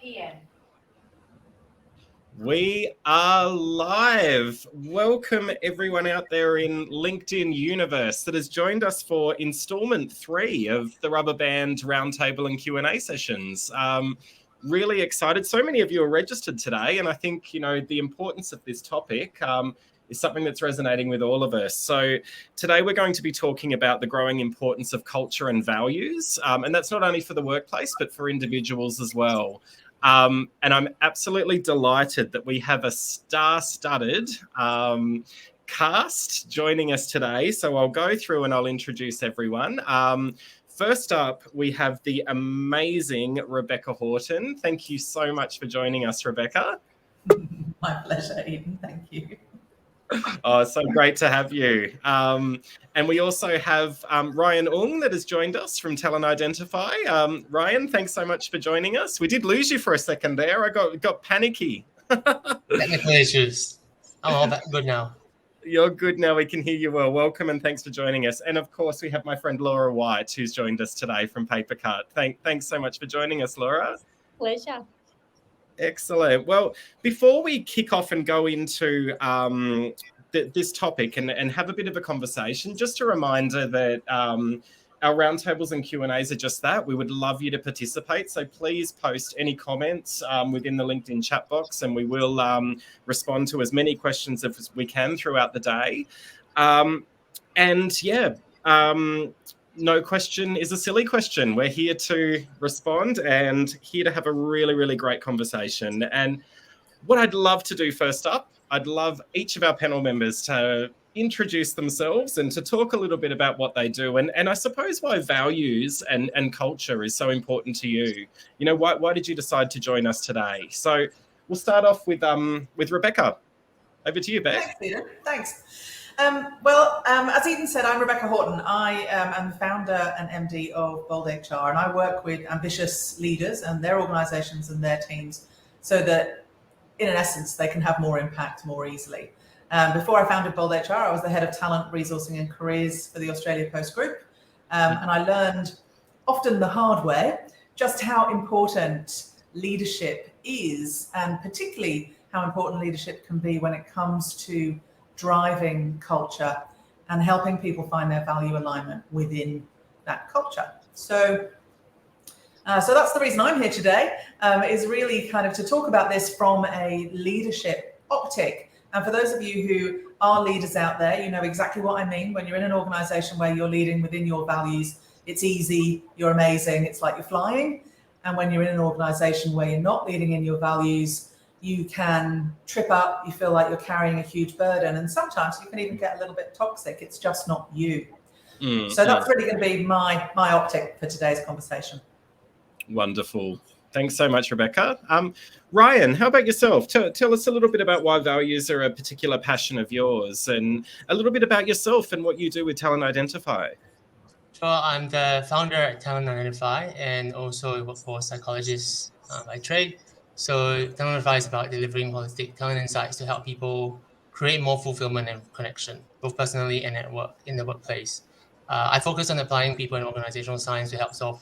p.m. We are live. Welcome everyone out there in LinkedIn universe that has joined us for installment 3 of the Rubberband RoundTable and Q&A sessions. Really excited. So many of you are registered today, and I think, the importance of this topic is something that's resonating with all of us. So today we're going to be talking about the growing importance of culture and values, and that's not only for the workplace, but for individuals as well. And I'm absolutely delighted that we have a star-studded cast joining us today. So I'll go through and I'll introduce everyone. First up, we have the amazing Rebecca Houghton. Thank you so much for joining us, Rebecca. My pleasure, Eden. Thank you. Oh, so great to have you. And we also have Ryan Ung that has joined us from Talent Identify. Ryan, thanks so much for joining us. We did lose you for a second there. I got panicky. Technical issues. I'm all back good now. You're good now. We can hear you well. Welcome and thanks for joining us. And of course, we have my friend Laura White, who's joined us today from Papercut. Thanks so much for joining us, Laura. Pleasure. Excellent. Well, before we kick off and go into this topic and have a bit of a conversation, just a reminder that our roundtables and Q&As are just that. We would love you to participate. So please post any comments within the LinkedIn chat box, and we will respond to as many questions as we can throughout the day. No question is a silly question. We're here to respond and here to have a really, really great conversation. And what I'd love to do first up, I'd love each of our panel members to introduce themselves and to talk a little bit about what they do. And I suppose why values and culture is so important to you. Why did you decide to join us today? So we'll start off with Rebecca. Over to you, Beck. Thanks, Peter. Thanks. As Eden said, I'm Rebecca Houghton. I am the founder and MD of Bold HR, and I work with ambitious leaders and their organizations and their teams so that, in essence, they can have more impact more easily. Before I founded Bold HR, I was the head of talent, resourcing and careers for the Australia Post Group. And I learned, often the hard way, just how important leadership is, and particularly how important leadership can be when it comes to driving culture and helping people find their value alignment within that culture. So that's the reason I'm here today, is really kind of to talk about this from a leadership optic. And for those of you who are leaders out there, you know exactly what I mean. When you're in an organization where you're leading within your values, it's easy, you're amazing, it's like you're flying. And when you're in an organization where you're not leading in your values, you can trip up, you feel like you're carrying a huge burden, and sometimes you can even get a little bit toxic. It's just not you. So that's really going to be my optic for today's conversation. Wonderful. Thanks so much, Rebecca. Ryan, how about yourself? Tell us a little bit about why values are a particular passion of yours, and a little bit about yourself and what you do with Talent Identify. Sure, I'm the founder at Talent Identify and also a workforce psychologist by trade. So Talent Identify is about delivering holistic talent insights to help people create more fulfillment and connection, both personally and at work, in the workplace. I focus on applying people and organizational science to help solve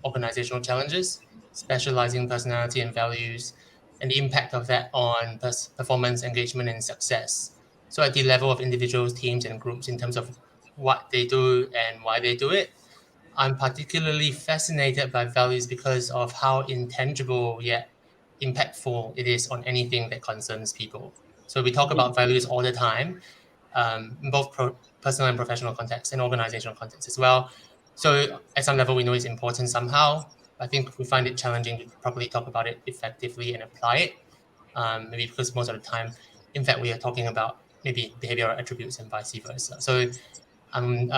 organizational challenges, specializing in personality and values, and the impact of that on performance, engagement, and success. So at the level of individuals, teams, and groups in terms of what they do and why they do it. I'm particularly fascinated by values because of how intangible yet impactful it is on anything that concerns people. So we talk about values all the time, in both personal and professional contexts and organizational contexts as well. So at some level, we know it's important somehow. I think we find it challenging to properly talk about it effectively and apply it. Maybe because most of the time, in fact, we are talking about maybe behavioral attributes and vice versa. So I'm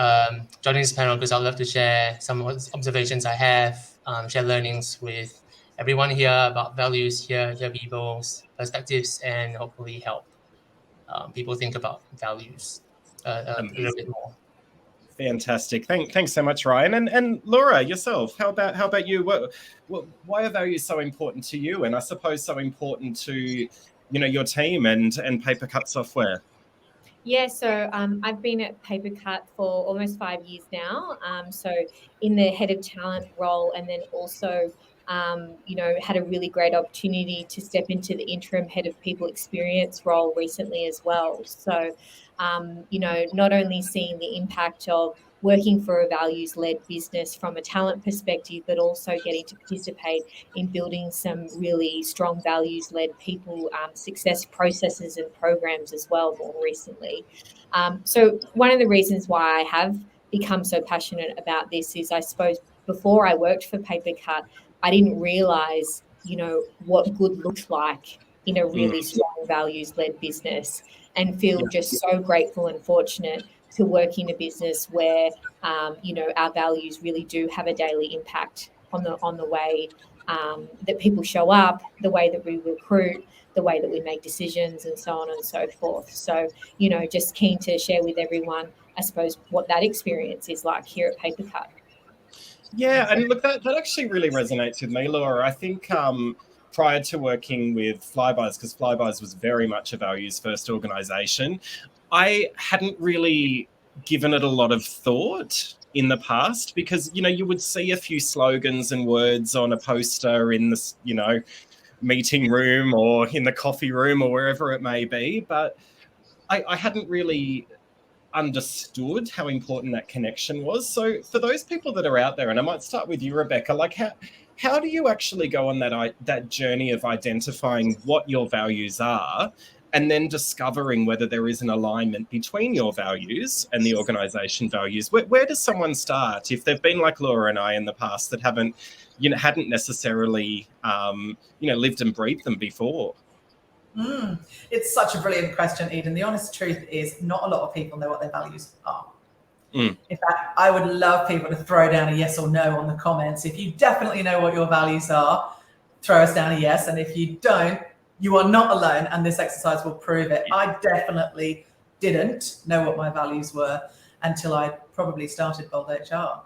joining this panel because I'd love to share some observations I have, share learnings with everyone here about values, hear people's perspectives, and hopefully help people think about values a little bit more. Fantastic. Thanks so much, Ryan. And Laura, yourself, how about you? Why are values so important to you? And I suppose so important to your team and Papercut Software. Yeah, so I've been at Papercut for almost 5 years now. So in the head of talent role, and then also had a really great opportunity to step into the interim head of people experience role recently as well. So, not only seeing the impact of working for a values-led business from a talent perspective, but also getting to participate in building some really strong values-led people success processes and programs as well more recently. So one of the reasons why I have become so passionate about this is, I suppose, before I worked for Papercut, I didn't realise, what good looked like in a really strong values-led business, and feel just so grateful and fortunate to work in a business where, our values really do have a daily impact on the way that people show up, the way that we recruit, the way that we make decisions, and so on and so forth. So, just keen to share with everyone, I suppose, what that experience is like here at Papercut. Yeah, and look, that actually really resonates with me, Laura. I think prior to working with Flybuys, because Flybuys was very much a values-first organisation, I hadn't really given it a lot of thought in the past, because, you would see a few slogans and words on a poster in this, meeting room or in the coffee room or wherever it may be, but I hadn't really understood how important that connection was. So for those people that are out there, and I might start with you, Rebecca, like how do you actually go on that journey of identifying what your values are, and then discovering whether there is an alignment between your values and the organisation values? Where does someone start if they've been like Laura and I in the past that hadn't necessarily lived and breathed them before? It's such a brilliant question, Eden. The honest truth is, not a lot of people know what their values are. In fact, I would love people to throw down a yes or no on the comments. If you definitely know what your values are, throw us down a yes. And if you don't, you are not alone, and this exercise will prove it. I definitely didn't know what my values were until I probably started Bold HR.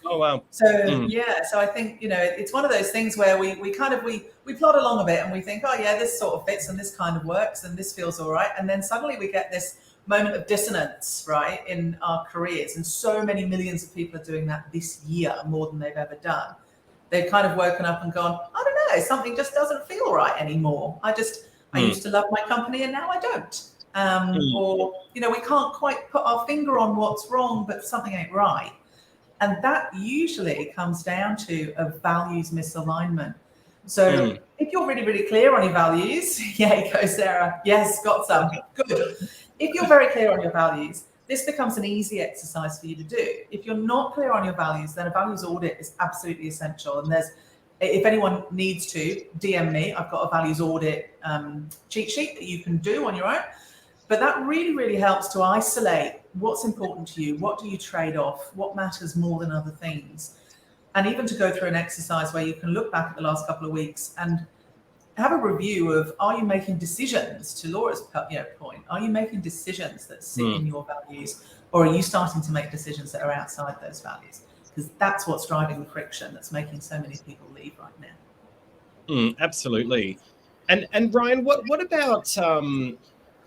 Oh, wow. So I think, it's one of those things where we plod along a bit and we think, oh yeah, this sort of fits and this kind of works and this feels all right. And then suddenly we get this moment of dissonance, right, in our careers. And so many millions of people are doing that this year, more than they've ever done. They've kind of woken up and gone, I don't know, something just doesn't feel right anymore. I used to love my company and now I don't. Or, we can't quite put our finger on what's wrong, but something ain't right. And that usually comes down to a values misalignment. So if you're really, really clear on your values, yeah, go Sarah. Yes, got some. Good. If you're very clear on your values, this becomes an easy exercise for you to do. If you're not clear on your values, then a values audit is absolutely essential. And if anyone needs to, DM me. I've got a values audit cheat sheet that you can do on your own. But that really, really helps to isolate what's important to you, what do you trade off, what matters more than other things. And even to go through an exercise where you can look back at the last couple of weeks and have a review of, are you making decisions, to Laura's point, are you making decisions that sit in your values, or are you starting to make decisions that are outside those values? Because that's what's driving the friction that's making so many people leave right now. Absolutely. And Ryan, what about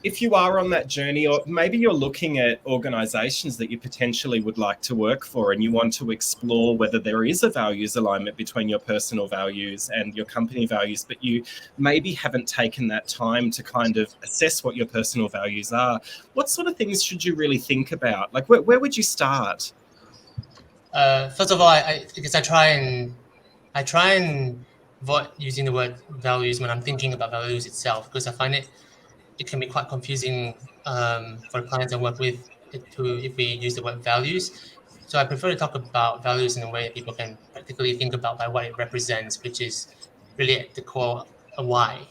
if you are on that journey, or maybe you're looking at organisations that you potentially would like to work for, and you want to explore whether there is a values alignment between your personal values and your company values, but you maybe haven't taken that time to kind of assess what your personal values are. What sort of things should you really think about? Like, where would you start? First of all, because I try and avoid using the word values when I'm thinking about values itself, because I find it can be quite confusing for the clients I work with if we use the word values. So I prefer to talk about values in a way that people can practically think about by what it represents, which is really at the core a why.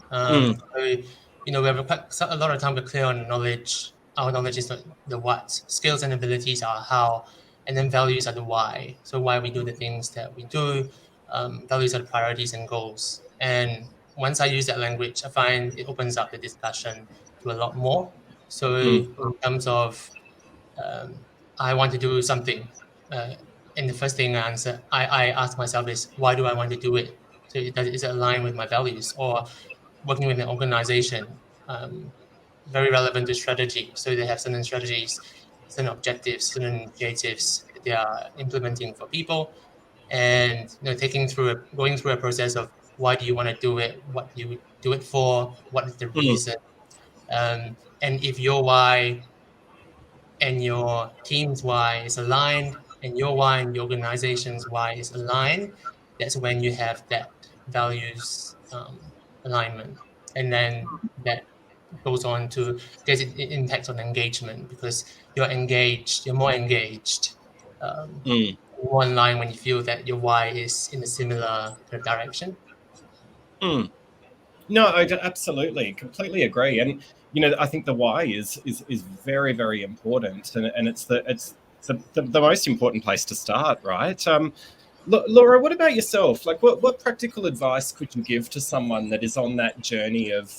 So, we have a lot of time we're clear on knowledge. Our knowledge is the what, skills and abilities are how, and then values are the why. So why we do the things that we do. Values are the priorities and goals. And once I use that language, I find it opens up the discussion to a lot more. So in terms of I want to do something, and the first thing I ask myself is, why do I want to do it? So is it aligned with my values? Or working with an organization, very relevant to strategy. So they have certain strategies, certain objectives, certain initiatives that they are implementing for people. and going through a process of why do you want to do it, what do you do it for, what is the reason, and if your why and your team's why is aligned, and your why and your organization's why is aligned, that's when you have that values alignment, and then that goes on to there's an impact on engagement, because you're more engaged, more in line when you feel that your why is in a similar kind of direction. No, absolutely, completely agree. And I think the why is very, very important, and it's the most important place to start, right? Laura, what about yourself? Like, what practical advice could you give to someone that is on that journey of,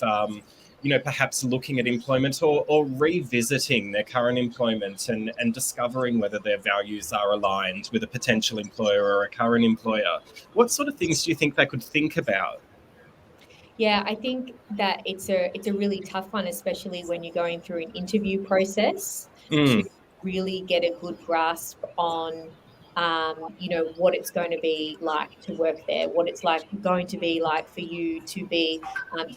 perhaps looking at employment or revisiting their current employment and discovering whether their values are aligned with a potential employer or a current employer? What sort of things do you think they could think about? Yeah, I think that it's a really tough one, especially when you're going through an interview process, to really get a good grasp on what it's going to be like to work there, what it's going to be like for you to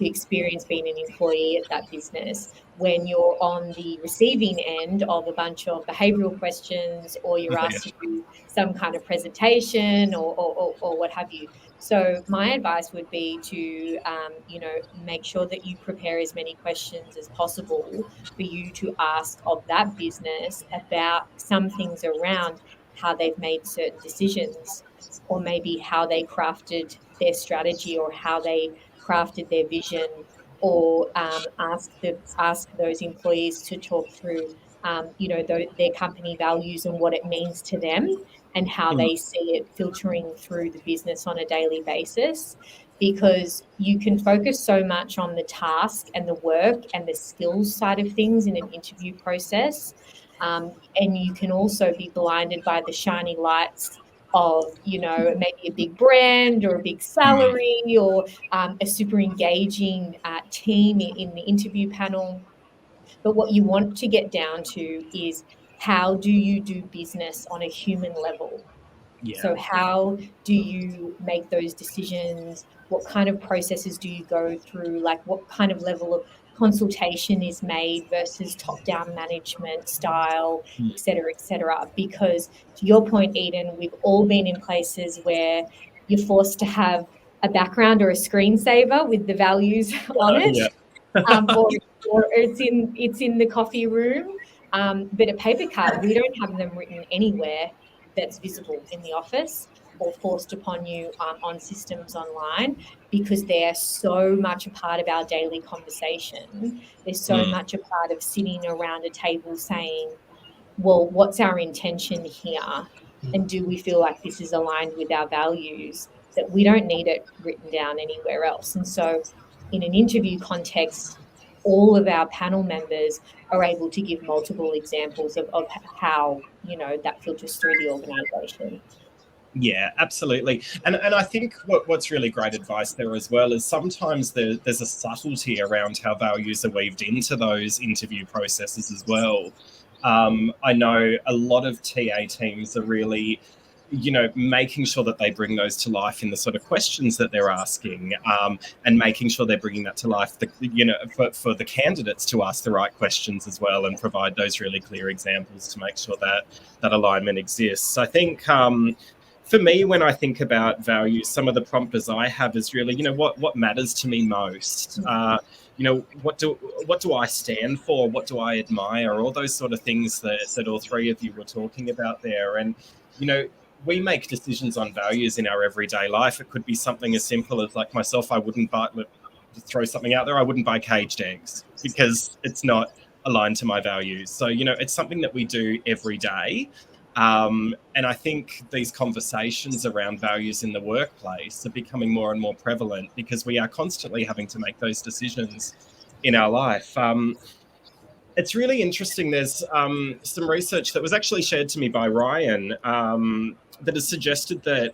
experience being an employee at that business when you're on the receiving end of a bunch of behavioural questions, or you're asked to do some kind of presentation or what have you. So my advice would be to, make sure that you prepare as many questions as possible for you to ask of that business about some things around how they've made certain decisions, or maybe how they crafted their strategy, or how they crafted their vision, or ask those employees to talk through, their company values and what it means to them, and how they see it filtering through the business on a daily basis. Because you can focus so much on the task and the work and the skills side of things in an interview process. And you can also be blinded by the shiny lights of, maybe a big brand or a big salary, or a super engaging team in the interview panel. But what you want to get down to is, how do you do business on a human level? Yeah. So how do you make those decisions? What kind of processes do you go through? Like, what kind of level of consultation is made versus top-down management style, et cetera, et cetera? Because to your point, Eden, we've all been in places where you're forced to have a background or a screensaver with the values on it. Or it's in the coffee room. But a paper cut, we don't have them written anywhere that's visible in the office or forced upon you on systems online, because they're so much a part of our daily conversation. They're so much a part of sitting around a table saying, well, what's our intention here? And do we feel like this is aligned with our values, that we don't need it written down anywhere else? And so in an interview context, all of our panel members are able to give multiple examples of how, that filters through the organisation. Yeah, absolutely. And I think what's really great advice there as well is sometimes there's a subtlety around how values are weaved into those interview processes as well. I know a lot of TA teams are really, making sure that they bring those to life in the sort of questions that they're asking, and making sure they're bringing that to life, for the candidates to ask the right questions as well, and provide those really clear examples to make sure that alignment exists. I think, for me, when I think about values, some of the prompters I have is really, what matters to me most? What do I stand for? What do I admire? All those sort of things that all three of you were talking about there. And, we make decisions on values in our everyday life. It could be something as simple as, like myself, I wouldn't buy, to throw something out there, I wouldn't buy caged eggs because it's not aligned to my values. So, it's something that we do every day. And I think these conversations around values in the workplace are becoming more and more prevalent, because we are constantly having to make those decisions in our life. It's really interesting. There's some research that was actually shared to me by Ryan that has suggested that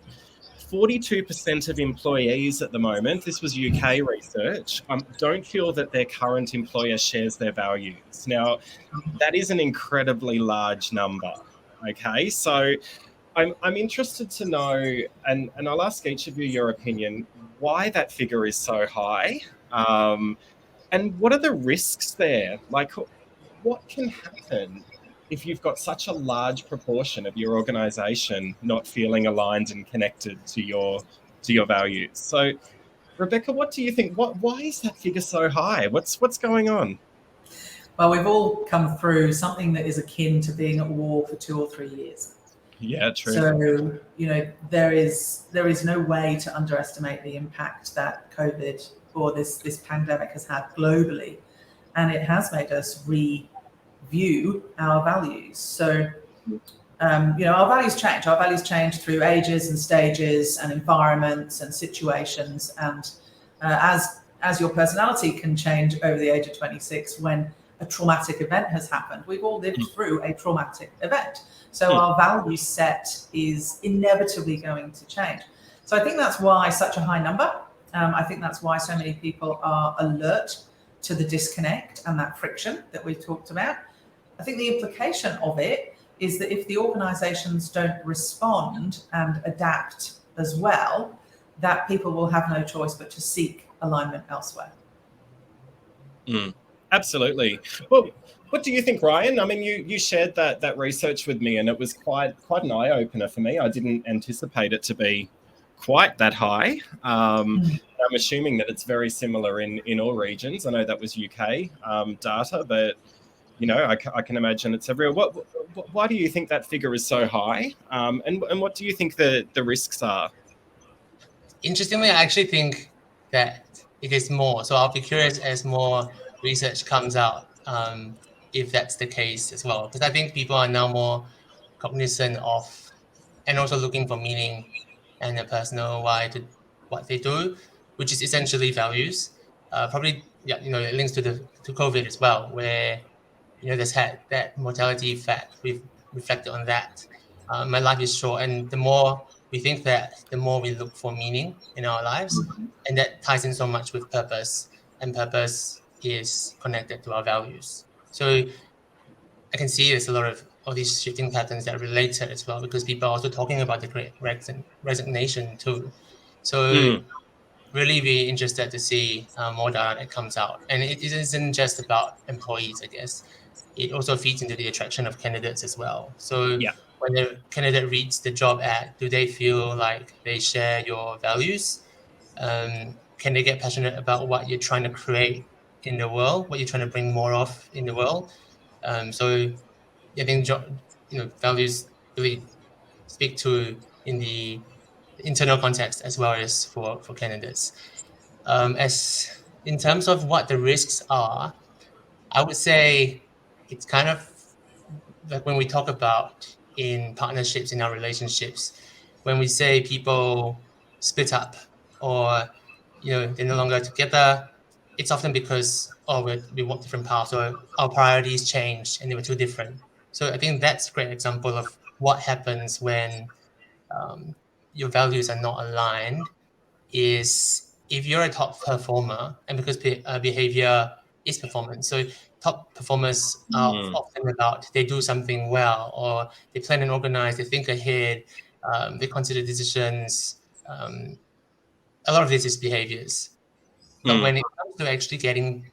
42% of employees at the moment, this was UK research, don't feel that their current employer shares their values. Now, that is an incredibly large number. Okay, so I'm interested to know, and I'll ask each of you your opinion, why that figure is so high, and what are the risks there? Like, what can happen if you've got such a large proportion of your organisation not feeling aligned and connected to your values? So, Rebecca, what do you think? Why is that figure so high? What's going on? Well, we've all come through something that is akin to being at war for 2 or 3 years. Yeah, true. So, there is no way to underestimate the impact that COVID or this pandemic has had globally, and it has made us review our values. So, our values change. Our values change through ages and stages and environments and situations, and as your personality can change over the age of 26 when a traumatic event has happened. We've all lived through a traumatic event. So our value set is inevitably going to change. So I think that's why such a high number. I think that's why so many people are alert to the disconnect and that friction that we've talked about. I think the implication of it is that if the organizations don't respond and adapt as well, that people will have no choice but to seek alignment elsewhere. Absolutely. Well, what do you think, Ryan? I mean, you shared that research with me, and it was quite an eye opener for me. I didn't anticipate it to be quite that high. I'm assuming that it's very similar in all regions. I know that was UK data, but I can imagine it's everywhere. Why do you think that figure is so high? And what do you think the risks are? Interestingly, I actually think that it is more. So I'll be curious as more research comes out, if that's the case as well. Because I think people are now more cognizant of and also looking for meaning and a personal why to what they do, which is essentially values. Probably, it links to COVID as well, where there's had that mortality effect. We've reflected on that. My life is short, and the more we think that, the more we look for meaning in our lives, and that ties in so much with purpose, and purpose is connected to our values. So I can see there's a lot of all these shifting patterns that are related as well, because people are also talking about the great resignation too. So really be interested to see more data that comes out. And it isn't just about employees, I guess. It also feeds into the attraction of candidates as well. So when the candidate reads the job ad, do they feel like they share your values? Can they get passionate about what you're trying to create in the world, what you're trying to bring more of in the world? So I think values really speak to in the internal context as well as for candidates. As in terms of what the risks are, I would say it's kind of like when we talk about in partnerships, in our relationships, when we say people split up or they're no longer together, it's often because we want different paths or our priorities changed and they were too different. So I think that's a great example of what happens when your values are not aligned. Is if you're a top performer, and because behavior is performance, so top performers are often about they do something well, or they plan and organize, they think ahead, they consider decisions. A lot of this is behaviors, but when it comes to actually getting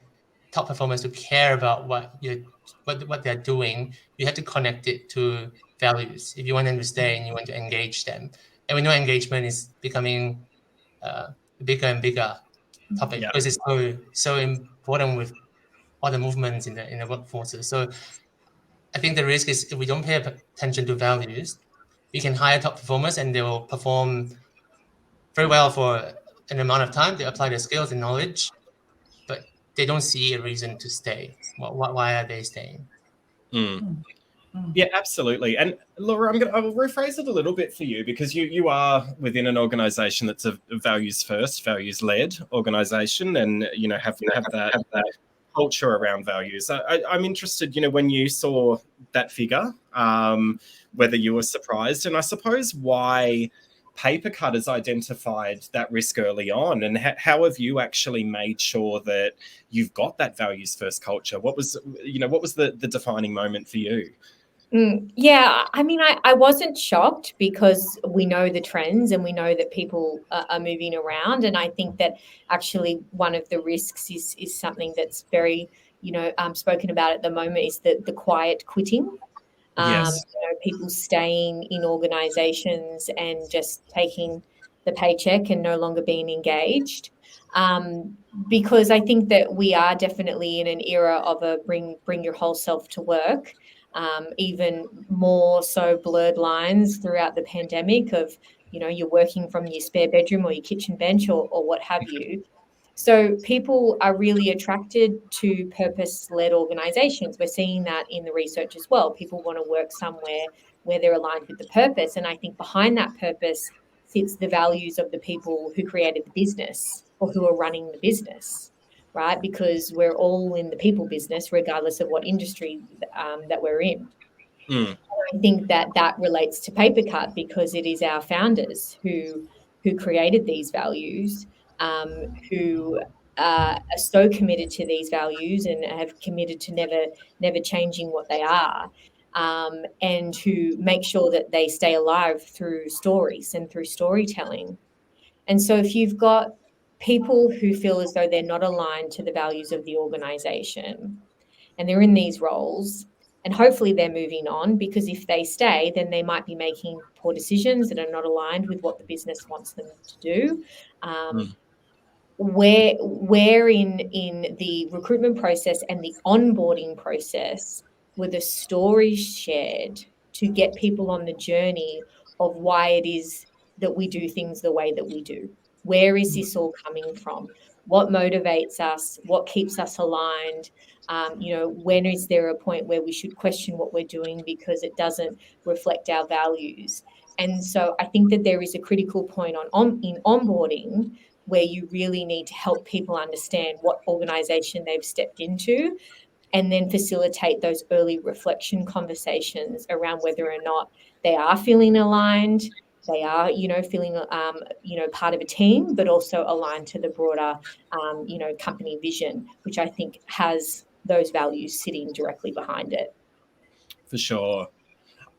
top performers to care about what they're doing, you have to connect it to values if you want them to stay and you want to engage them. And we know engagement is becoming bigger and bigger topic because it's so important with all the movements in the workforces. So I think the risk is if we don't pay attention to values, we can hire top performers and they will perform very well for an amount of time. They apply their skills and knowledge, but they don't see a reason to stay. Why are they staying? Yeah, absolutely. And Laura, I will rephrase it a little bit for you, because you are within an organisation that's a values first, values led organisation, and have that culture around values. I'm interested, when you saw that figure, whether you were surprised, and I suppose why Papercut has identified that risk early on, and how have you actually made sure that you've got that values first culture? What was the defining moment for you? Yeah, I mean, I wasn't shocked because we know the trends and we know that people are moving around. And I think that actually one of the risks is something that's very, spoken about at the moment is the quiet quitting. Yes. People staying in organizations and just taking the paycheck and no longer being engaged. Because I think that we are definitely in an era of a bring your whole self to work. Even more so blurred lines throughout the pandemic of, you're working from your spare bedroom or your kitchen bench or what have you. So people are really attracted to purpose-led organizations. We're seeing that in the research as well. People want to work somewhere where they're aligned with the purpose. And I think behind that purpose sits the values of the people who created the business or who are running the business, right? Because we're all in the people business, regardless of what industry that we're in. I think that relates to Papercut because it is our founders who created these values, who are so committed to these values and have committed to never changing what they are, and who make sure that they stay alive through stories and through storytelling. And so if you've got people who feel as though they're not aligned to the values of the organization and they're in these roles, and hopefully they're moving on, because if they stay, then they might be making poor decisions that are not aligned with what the business wants them to do. Where in the recruitment process and the onboarding process were the stories shared to get people on the journey of why it is that we do things the way that we do? Where is this all coming from? What motivates us? What keeps us aligned? When is there a point where we should question what we're doing because it doesn't reflect our values? And so I think that there is a critical point in onboarding where you really need to help people understand what organization they've stepped into, and then facilitate those early reflection conversations around whether or not they are feeling aligned, they are, feeling, part of a team, but also aligned to the broader, company vision, which I think has those values sitting directly behind it. For sure.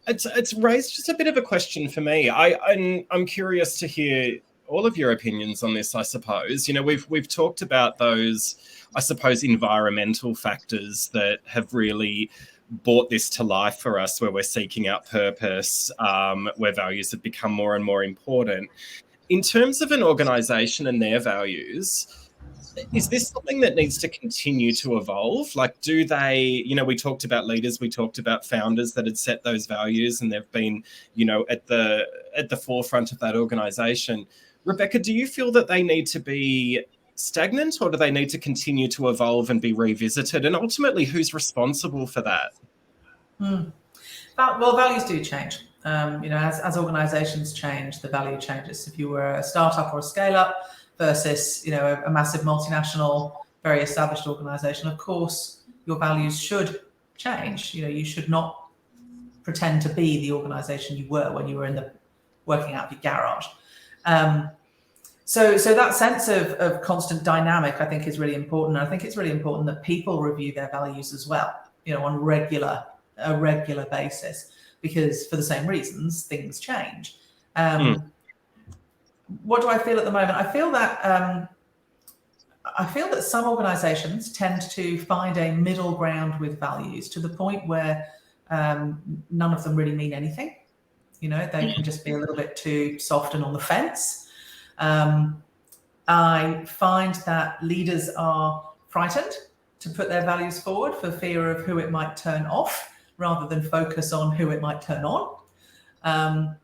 It's raised just a bit of a question for me. I'm curious to hear all of your opinions on this, I suppose. We've talked about those, I suppose, environmental factors that have really brought this to life for us, where we're seeking out purpose, where values have become more and more important. In terms of an organization and their values, is this something that needs to continue to evolve? Like, do they, we talked about leaders, we talked about founders that had set those values and they've been, at the forefront of that organization. Rebecca, do you feel that they need to be stagnant, or do they need to continue to evolve and be revisited? And ultimately, who's responsible for that? Well, values do change. As organizations change, the value changes. If you were a startup or a scale-up versus, a massive multinational, very established organization, of course, your values should change. You should not pretend to be the organization you were when you were working out of your garage. So that sense of constant dynamic, I think, is really important. And I think it's really important that people review their values as well, on a regular basis, because for the same reasons, things change. What do I feel at the moment? I feel that some organizations tend to find a middle ground with values, to the point where none of them really mean anything. They can just be a little bit too soft and on the fence. I find that leaders are frightened to put their values forward for fear of who it might turn off, rather than focus on who it might turn on.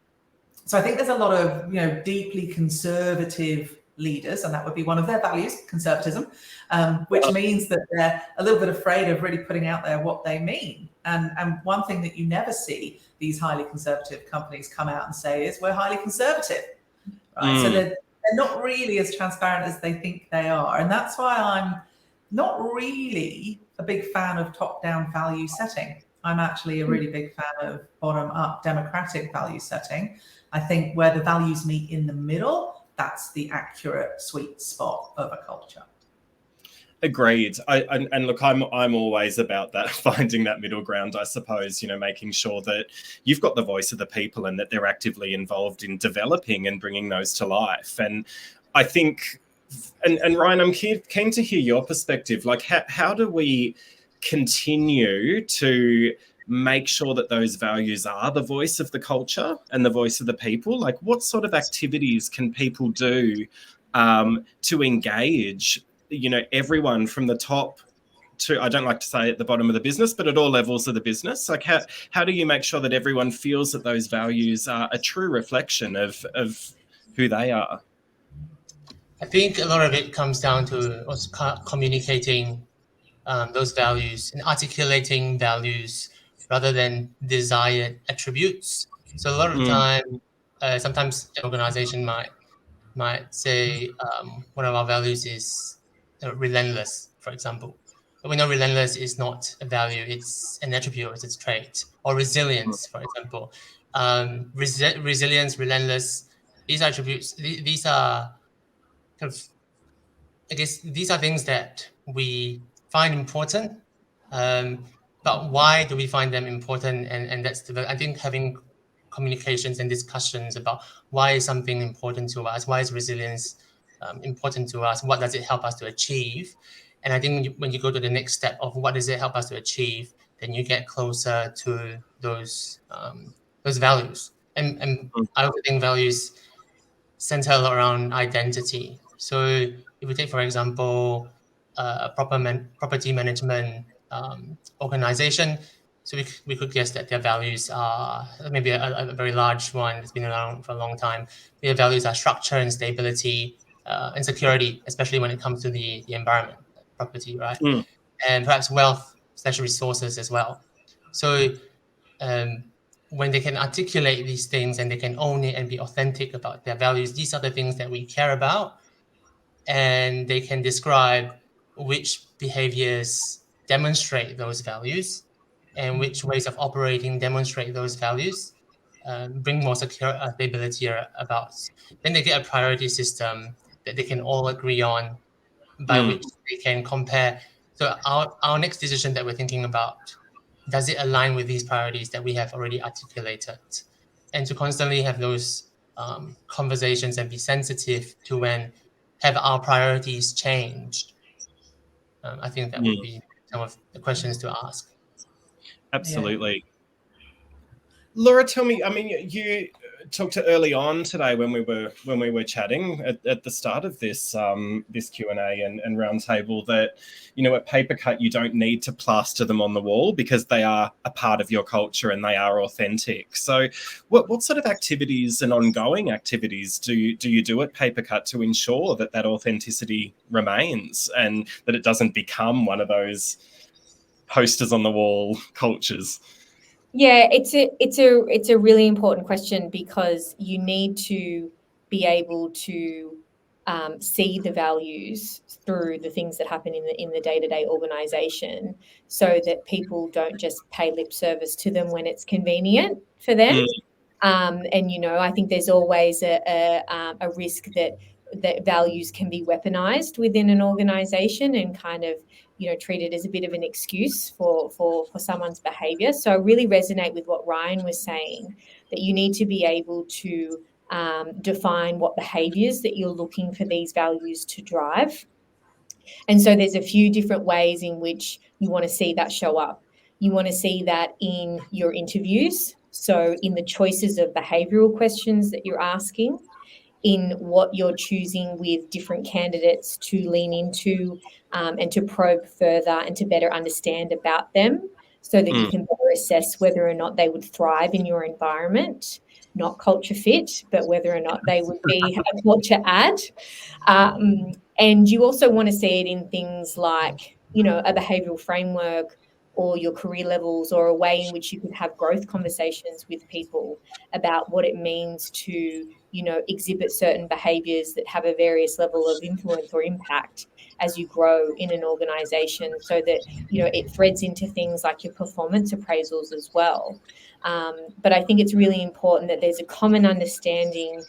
So I think there's a lot of, deeply conservative leaders, and that would be one of their values, conservatism, which means that they're a little bit afraid of really putting out there what they mean. And one thing that you never see these highly conservative companies come out and say is, we're highly conservative, right? So they're not really as transparent as they think they are. And that's why I'm not really a big fan of top-down value setting. I'm actually a really big fan of bottom-up democratic value setting. I think where the values meet in the middle, that's the accurate sweet spot of a culture. Agreed. And look, I'm always about that, finding that middle ground, I suppose, making sure that you've got the voice of the people and that they're actively involved in developing and bringing those to life. And I think, and Ryan, I'm keen to hear your perspective. Like, how do we continue to make sure that those values are the voice of the culture and the voice of the people? Like, what sort of activities can people do to engage everyone from the top to, I don't like to say at the bottom of the business, but at all levels of the business? Like, how do you make sure that everyone feels that those values are a true reflection of who they are? I think a lot of it comes down to us communicating those values and articulating values rather than desired attributes. So a lot of the time, sometimes an organization might say one of our values is relentless, for example. But we know relentless is not a value; it's an attribute, it's a trait. Or resilience, for example. Resilience, relentless. These attributes. These are kind of, I guess these are things that we find important, but why do we find them important? And that's I think having communications and discussions about why is something important to us, why is resilience important to us, what does it help us to achieve? And I think when you go to the next step of what does it help us to achieve, then you get closer to those values. And I also think values center around identity. So if we take, for example, a property management organization, so we could guess that their values are maybe a very large one that's been around for a long time. Their values are structure and stability and security, especially when it comes to the environment, property, right? And perhaps wealth / resources as well. So when they can articulate these things and they can own it and be authentic about their values, these are the things that we care about. And they can describe which behaviors demonstrate those values and which ways of operating demonstrate those values, bring more stability about. Then they get a priority system that they can all agree on, by which they can compare. So our next decision that we're thinking about, does it align with these priorities that we have already articulated? And to constantly have those conversations and be sensitive to when have our priorities changed. I think that would be some of the questions to ask. Absolutely. Laura, tell me, I mean, you talked to early on today when we were chatting at the start of this this Q&A and roundtable that, at Papercut, you don't need to plaster them on the wall because they are a part of your culture and they are authentic. So what sort of activities and ongoing activities do you do at Papercut to ensure that authenticity remains and that it doesn't become one of those posters on the wall cultures? Yeah, it's a really important question because you need to be able to see the values through the things that happen in the day-to-day organization, so that people don't just pay lip service to them when it's convenient for them. And I think there's always a risk that values can be weaponized within an organization and kind of treated as a bit of an excuse for someone's behavior. So I really resonate with what Ryan was saying, that you need to be able to define what behaviors that you're looking for these values to drive. And so there's a few different ways in which you want to see that show up. You want to see that in your interviews, so in the choices of behavioral questions that you're asking, in what you're choosing with different candidates to lean into and to probe further and to better understand about them, so that you can better assess whether or not they would thrive in your environment, not culture fit, but whether or not they would be a culture add. And you also want to see it in things like, a behavioural framework or your career levels, or a way in which you can have growth conversations with people about what it means to, exhibit certain behaviours that have a various level of influence or impact as you grow in an organisation, so that, it threads into things like your performance appraisals as well. But I think it's really important that there's a common understanding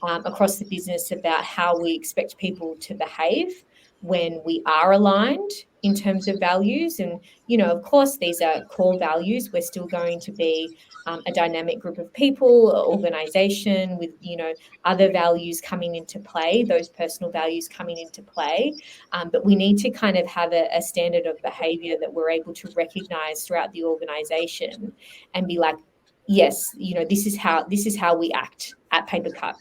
across the business about how we expect people to behave, when we are aligned in terms of values. And, of course, these are core values. We're still going to be a dynamic group of people, organization with, other values coming into play, those personal values coming into play. But we need to kind of have a standard of behavior that we're able to recognize throughout the organization and be like, yes, this is how we act at Papercut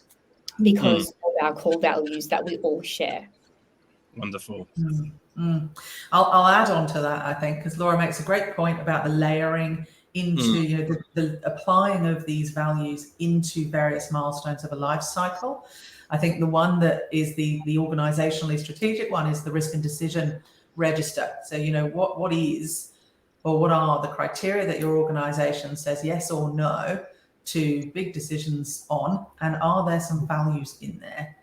because of our core values that we all share. Wonderful. I'll add on to that, I think, because Laura makes a great point about the layering into the applying of these values into various milestones of a life cycle. I think the one that is the organizationally strategic one is the risk and decision register. So, what is or what are the criteria that your organization says yes or no to big decisions on, and are there some values in there?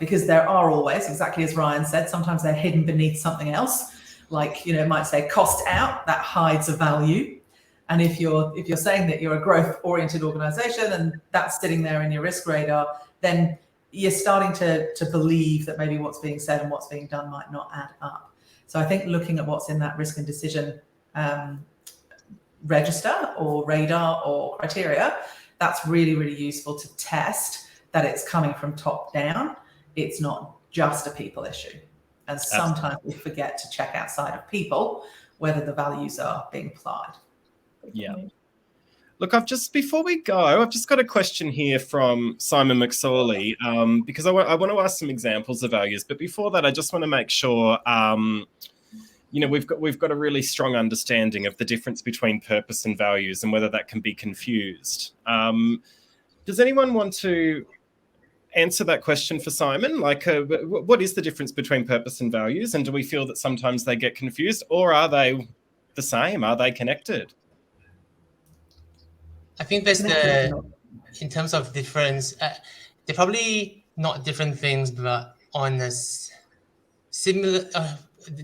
Because there are always, exactly as Ryan said, sometimes they're hidden beneath something else, like, it might say cost out, that hides a value. And if you're saying that you're a growth-oriented organization and that's sitting there in your risk radar, then you're starting to believe that maybe what's being said and what's being done might not add up. So I think looking at what's in that risk and decision register or radar or criteria, that's really, really useful to test that it's coming from top down. It's not just a people issue. And sometimes we forget to check outside of people whether the values are being applied. Yeah. Look, before we go, I've just got a question here from Simon McSorley, because I want to ask some examples of values. But before that, I just want to make sure, we've got a really strong understanding of the difference between purpose and values and whether that can be confused. Does anyone want to answer that question for Simon? Like, what is the difference between purpose and values? And do we feel that sometimes they get confused, or are they the same? Are they connected? I think in terms of difference, they're probably not different things, but on a similar,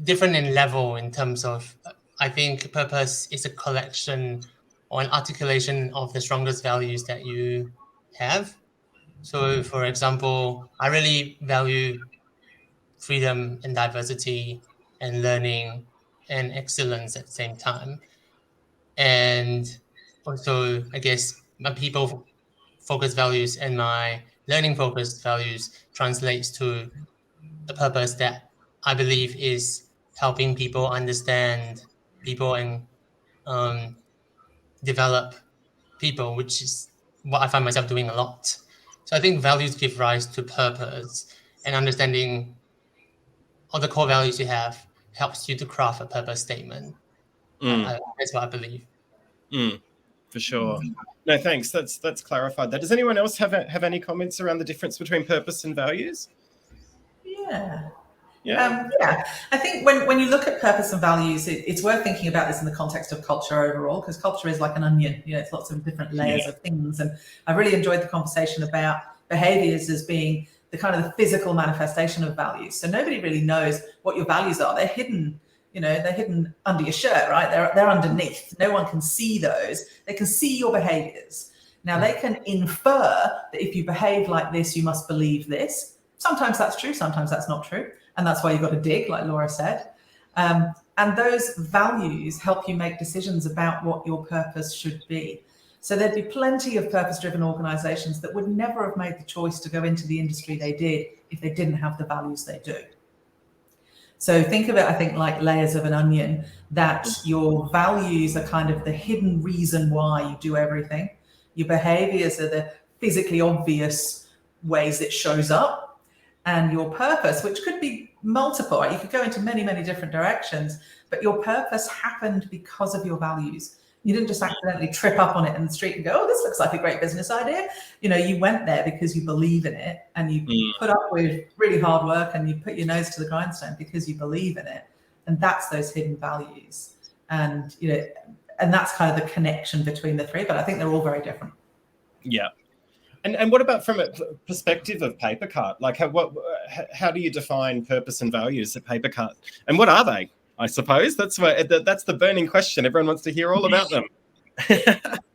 different in level in terms of, I think purpose is a collection or an articulation of the strongest values that you have. So, for example, I really value freedom and diversity and learning and excellence at the same time. And also, I guess my people-focused values and my learning-focused values translates to a purpose that I believe is helping people understand people and develop people, which is what I find myself doing a lot. So I think values give rise to purpose, and understanding all the core values you have helps you to craft a purpose statement. That's what I believe. For sure. No, thanks. That's clarified that. Does anyone else have any comments around the difference between purpose and values? Yeah. I think when you look at purpose and values, it's worth thinking about this in the context of culture overall, because culture is like an onion. It's lots of different layers of things. And I really enjoyed the conversation about behaviors as being the kind of the physical manifestation of values. So nobody really knows what your values are. They're hidden. They're hidden under your shirt, right? They're underneath. No one can see those. They can see your behaviors. Now they can infer that if you behave like this, you must believe this. Sometimes that's true. Sometimes that's not true. And that's why you've got to dig, like Laura said. And those values help you make decisions about what your purpose should be. So there'd be plenty of purpose-driven organizations that would never have made the choice to go into the industry they did if they didn't have the values they do. So think of it, I think, like layers of an onion, that your values are kind of the hidden reason why you do everything. Your behaviors are the physically obvious ways it shows up. And your purpose, which could be multiple, right? You could go into many, many different directions, but your purpose happened because of your values. You didn't just accidentally trip up on it in the street and go, oh, this looks like a great business idea. You went there because you believe in it, and you put up with really hard work, and you put your nose to the grindstone because you believe in it. And that's those hidden values. And, and that's kind of the connection between the three, but I think they're all very different. Yeah. And what about from a perspective of Papercut? Like, how do you define purpose and values at Papercut? And what are they? I suppose that's the burning question. Everyone wants to hear all about them.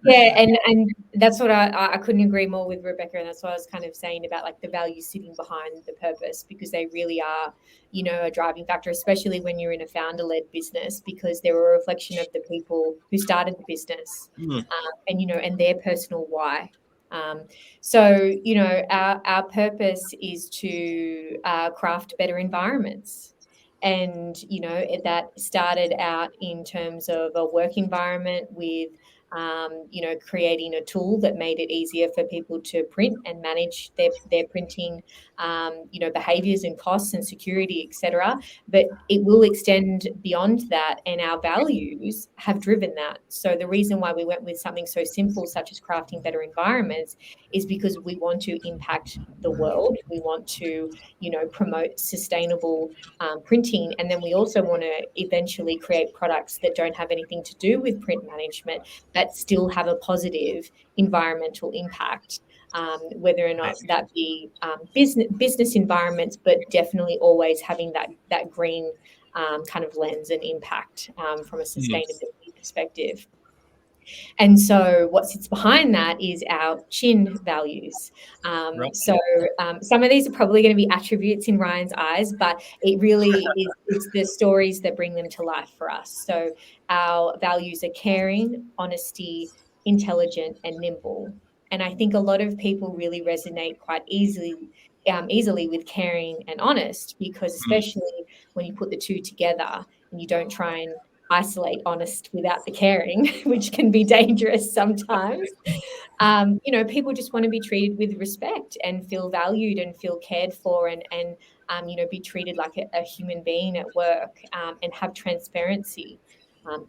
Yeah, and that's what I couldn't agree more with Rebecca, and that's what I was kind of saying about like the values sitting behind the purpose, because they really are, you know, a driving factor, especially when you're in a founder-led business, because they're a reflection of the people who started the business, and you know, and their personal why. So you know, our purpose is to craft better environments. And you know, that started out in terms of a work environment with you know, creating a tool that made it easier for people to print and manage their printing, you know, behaviors and costs and security, etc. But it will extend beyond that, and our values have driven that. So the reason why we went with something so simple, such as crafting better environments, is because we want to impact the world. We want to, you know, promote sustainable printing, and then we also want to eventually create products that don't have anything to do with print management, that still have a positive environmental impact, whether or not that be business environments, but definitely always having that green kind of lens and impact from a sustainability perspective. And so what sits behind that is our chin values. So some of these are probably going to be attributes in Ryan's eyes, but it really is, it's the stories that bring them to life for us. So our values are caring, honesty, intelligent, and nimble. And I think a lot of people really resonate quite easily with caring and honest, because especially when you put the two together and you don't try and isolate honest without the caring, which can be dangerous sometimes. You know, people just want to be treated with respect and feel valued and feel cared for, and you know, be treated like a human being at work, and have transparency.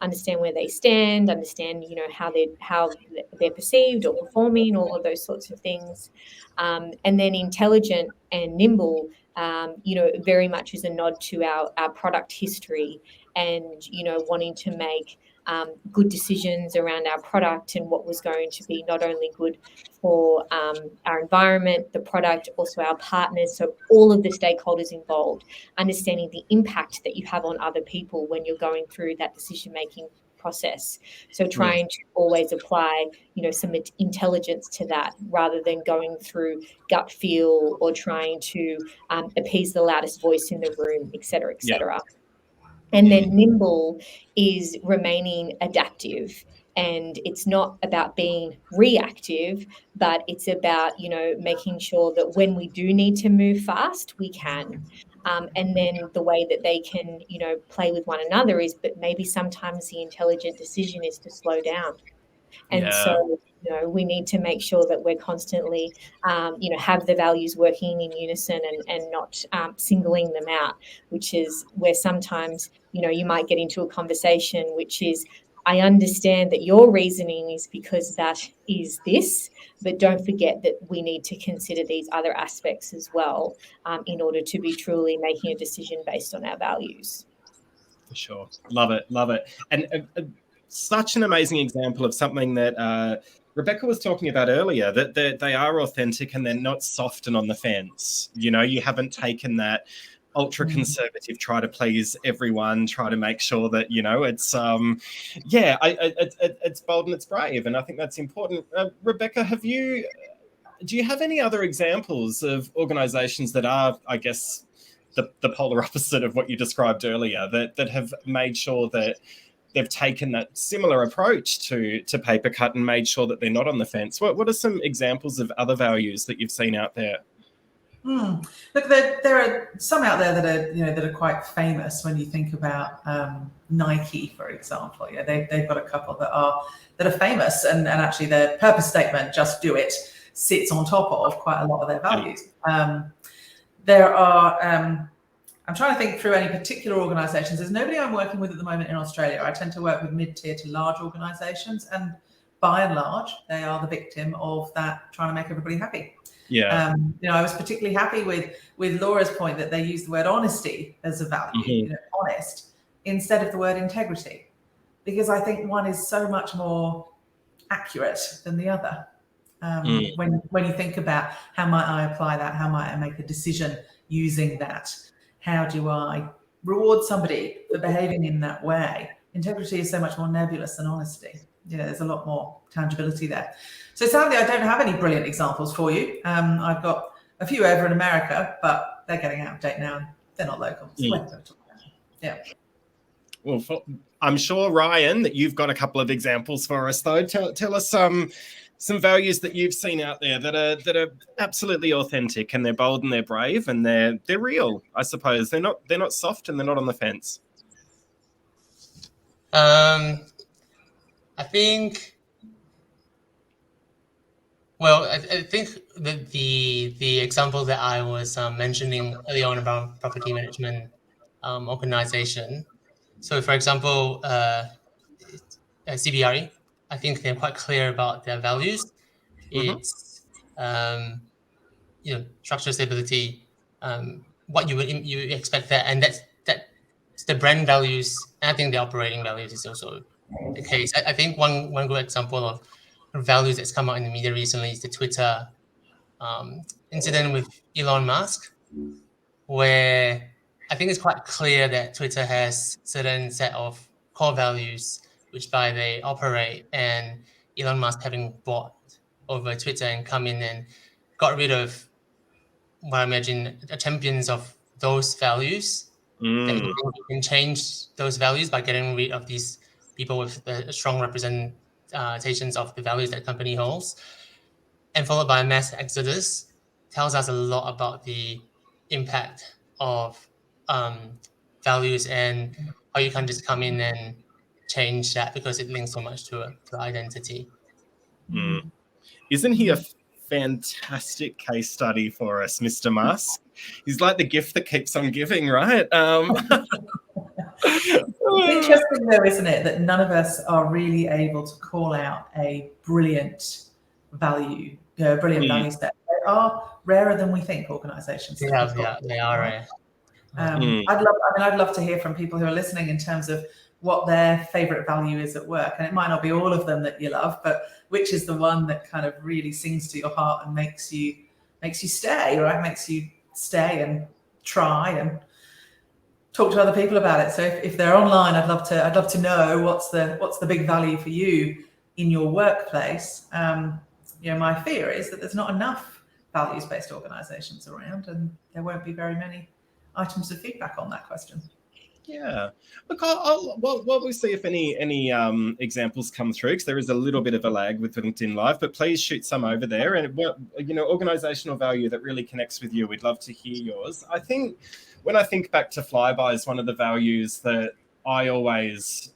Understand where they stand, understand, you know, how they're perceived or performing, all of those sorts of things. And then intelligent and nimble, you know, very much is a nod to our product history, and you know, wanting to make good decisions around our product and what was going to be not only good for our environment, the product, also our partners, so all of the stakeholders involved, understanding the impact that you have on other people when you're going through that decision-making process. So trying to always apply, you know, some intelligence to that, rather than going through gut feel or trying to appease the loudest voice in the room, et cetera, et cetera. And then nimble is remaining adaptive. And it's not about being reactive, but it's about, you know, making sure that when we do need to move fast, we can. And then the way that they can, you know, play with one another is, but maybe sometimes the intelligent decision is to slow down. And so, you know, we need to make sure that we're constantly, you know, have the values working in unison, and not singling them out, which is where sometimes, you know, you might get into a conversation which is, I understand that your reasoning is because that is this, but don't forget that we need to consider these other aspects as well, in order to be truly making a decision based on our values. For sure. Love it. Love it. And such an amazing example of something that Rebecca was talking about earlier, that they are authentic and they're not soft and on the fence. You know, you haven't taken that ultra conservative, try to please everyone, try to make sure that, you know, it's it's bold and it's brave, and I think that's important. Rebecca, do you have any other examples of organizations that are, I guess, the polar opposite of what you described earlier, that have made sure that they've taken that similar approach to paper cut and made sure that they're not on the fence? What are some examples of other values that you've seen out there? Look, there are some out there that are, you know, that are quite famous. When you think about Nike, for example, yeah, they've got a couple that are famous, and actually their purpose statement, "Just do it," sits on top of quite a lot of their values. There are. I'm trying to think through any particular organisations. There's nobody I'm working with at the moment in Australia. I tend to work with mid-tier to large organisations, and by and large, they are the victim of that, trying to make everybody happy. Yeah. You know, I was particularly happy with Laura's point that they use the word honesty as a value, you know, honest, instead of the word integrity, because I think one is so much more accurate than the other. When you think about, how might I apply that? How might I make a decision using that? How do I reward somebody for behaving in that way? Integrity is so much more nebulous than honesty. there's a lot more tangibility there. So sadly, I don't have any brilliant examples for you. I've got a few over in America, but they're getting out of date now and they're not local. So we're not going to talk about them. Yeah. Well, I'm sure, Ryan, that you've got a couple of examples for us, though. Tell us some values that you've seen out there that are absolutely authentic, and they're bold and they're brave and they're real. I suppose they're not soft and they're not on the fence. I think. Well, I think that the example that I was mentioning early on about property management organization. So, for example, CBRE, I think they're quite clear about their values. It's structural stability, what you expect that, and that's the brand values. And I think the operating values is also the case. I think one good example of values that's come out in the media recently is the Twitter incident with Elon Musk, where I think it's quite clear that Twitter has certain set of core values which by they operate, and Elon Musk having bought over Twitter and come in and got rid of what I imagine the champions of those values, that you can change those values by getting rid of these people with the strong representations of the values that the company holds, and followed by a mass exodus, tells us a lot about the impact of values and how you can't just come in and change that because it links so much to identity. Isn't he a fantastic case study for us, Mr. Musk? He's like the gift that keeps on giving, right? Interesting though, isn't it, that none of us are really able to call out a brilliant value, brilliant value set. They are rarer than we think, organisations. They are rare. I'd love to hear from people who are listening in terms of what their favourite value is at work. And it might not be all of them that you love, but which is the one that kind of really sings to your heart and makes you stay, right? Makes you stay and try and talk to other people about it. So if they're online, I'd love to know what's the big value for you in your workplace. My fear is that there's not enough values-based organisations around, and there won't be very many items of feedback on that question. Yeah, look, we'll see if any examples come through, because there is a little bit of a lag with LinkedIn Live, but please shoot some over there. And organisational value that really connects with you, we'd love to hear yours. I think when I think back to Flybuys, one of the values that I always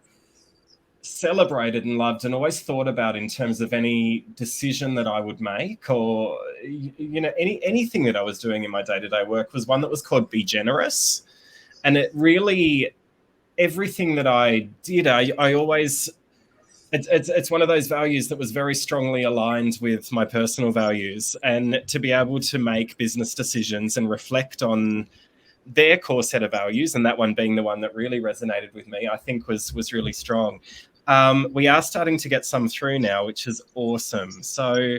celebrated and loved and always thought about in terms of any decision that I would make, or anything that I was doing in my day-to-day work, was one that was called Be Generous. And it really, everything that I did, I always, it's one of those values that was very strongly aligned with my personal values. And to be able to make business decisions and reflect on their core set of values, and that one being the one that really resonated with me, I think was really strong. We are starting to get some through now, which is awesome. So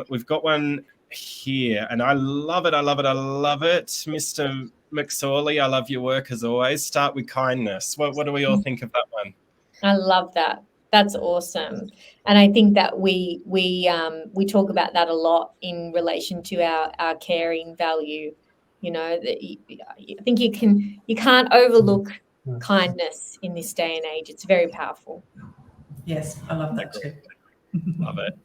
we've got one here, and I love it. Mr. McSorley, I love your work as always. Start with kindness. What do we all think of that one? I love that. That's awesome. And I think that we talk about that a lot in relation to our caring value. I think you can't overlook kindness in this day and age. It's very powerful. Yes, I love that too. Love it.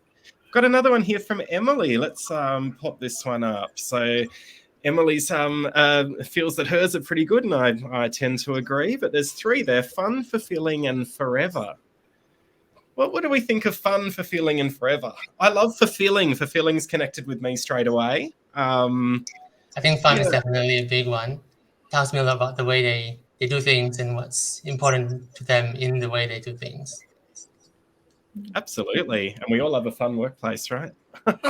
Got another one here from Emily. Let's pop this one up. So Emily's feels that hers are pretty good, and I tend to agree, but there's three there: fun, fulfilling, and forever. What do we think of fun, fulfilling, and forever? I love fulfilling. Fulfilling's connected with me straight away. I think fun is definitely a big one. Tells me a lot about the way they do things and what's important to them in the way they do things. Absolutely. And we all love a fun workplace, right?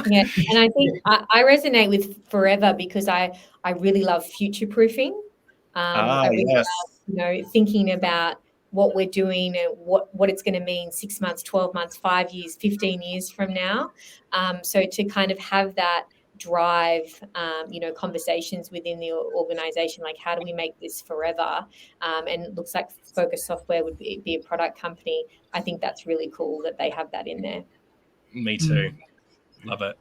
Yeah. And I think I resonate with forever because I really love future-proofing. I really love, thinking about what we're doing and what it's going to mean 6 months, 12 months, 5 years, 15 years from now. So to kind of have that drive, conversations within the organization, like how do we make this forever? And it looks like Focus Software would be a product company. I think that's really cool that they have that in there. Me too. Love it.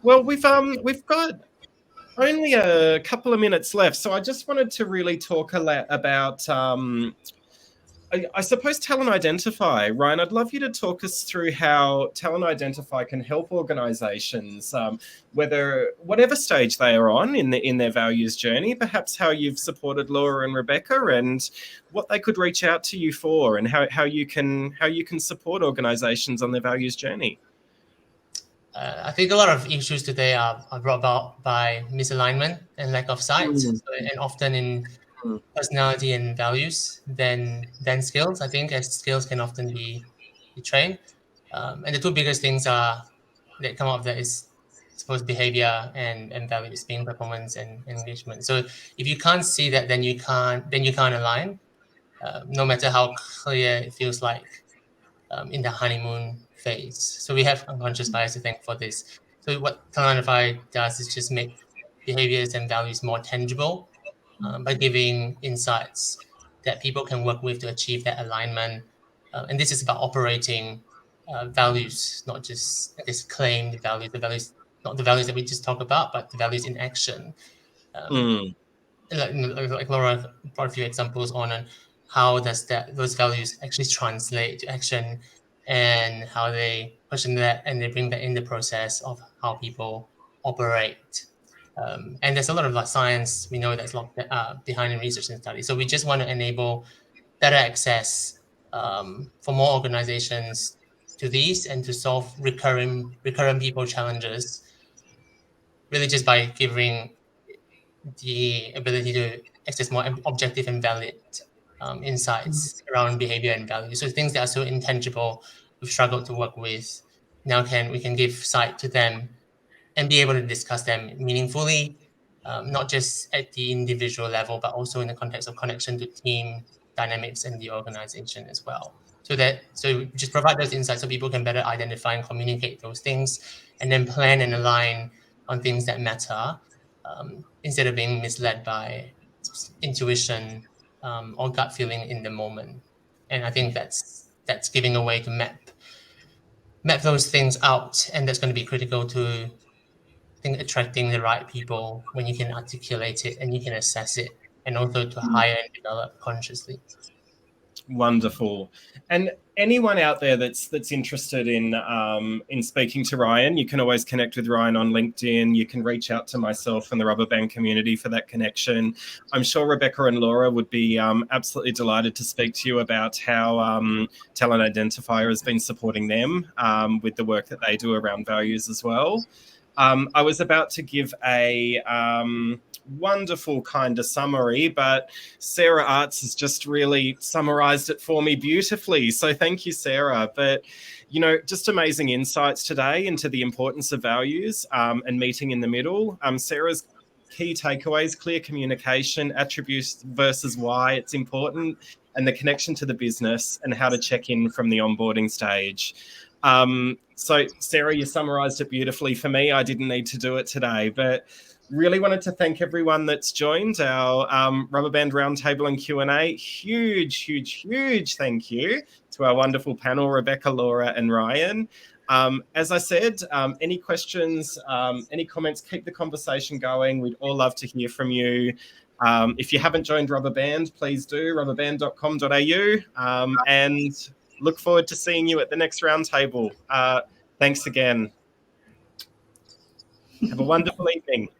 Well, we've got only a couple of minutes left, so I just wanted to really talk a lot about I suppose Talent Identify. Ryan, I'd love you to talk us through how Talent Identify can help organisations, whatever stage they are on in their values journey, perhaps how you've supported Laura and Rebecca, and what they could reach out to you for, and how you can support organisations on their values journey. I think a lot of issues today are brought about by misalignment and lack of sight, and often in personality and values than skills. I think as skills can often be trained, and the two biggest things that come out of that is, I suppose, behavior and values, being performance and engagement. So if you can't see that, then you can't align, no matter how clear it feels like in the honeymoon phase. So we have unconscious bias to thank for this. So what Talent Identify does is just make behaviors and values more tangible by giving insights that people can work with to achieve that alignment. And this is about operating values, not just claimed values, not the values that we just talk about, but the values in action. Like Laura brought a few examples on how does those values actually translate to action, and how they question that and they bring that in the process of how people operate. And there's a lot of science we know that's locked behind in research and studies. So we just want to enable better access for more organizations to these, and to solve recurring people challenges, really just by giving the ability to access more objective and valid insights around behavior and value. So things that are so intangible, we've struggled to work with, now we can give sight to them and be able to discuss them meaningfully, not just at the individual level, but also in the context of connection to team dynamics and the organization as well. So just provide those insights so people can better identify and communicate those things, and then plan and align on things that matter, instead of being misled by intuition or gut feeling in the moment. And I think that's giving a way to map those things out, and that's going to be critical to, I think, attracting the right people when you can articulate it and you can assess it, and also to hire and develop consciously. Wonderful. And anyone out there that's interested in speaking to Ryan, you can always connect with Ryan on LinkedIn. You can reach out to myself and the Rubberband community for that connection. I'm sure Rebecca and Laura would be absolutely delighted to speak to you about how Talent Identifier has been supporting them with the work that they do around values as well. I was about to give a wonderful kind of summary, but Sarah Arts has just really summarized it for me beautifully. So thank you, Sarah. But, just amazing insights today into the importance of values and meeting in the middle. Sarah's key takeaways: clear communication, attributes versus why it's important, and the connection to the business, and how to check in from the onboarding stage. So Sarah, you summarized it beautifully for me. I didn't need to do it today, but really wanted to thank everyone that's joined our Rubberband Roundtable and Q&A. Huge thank you to our wonderful panel, Rebecca, Laura and Ryan. As I said, any questions, any comments, keep the conversation going. We'd all love to hear from you. If you haven't joined Rubberband, please do, rubberband.com.au, and look forward to seeing you at the next roundtable. Thanks again. Have a wonderful evening.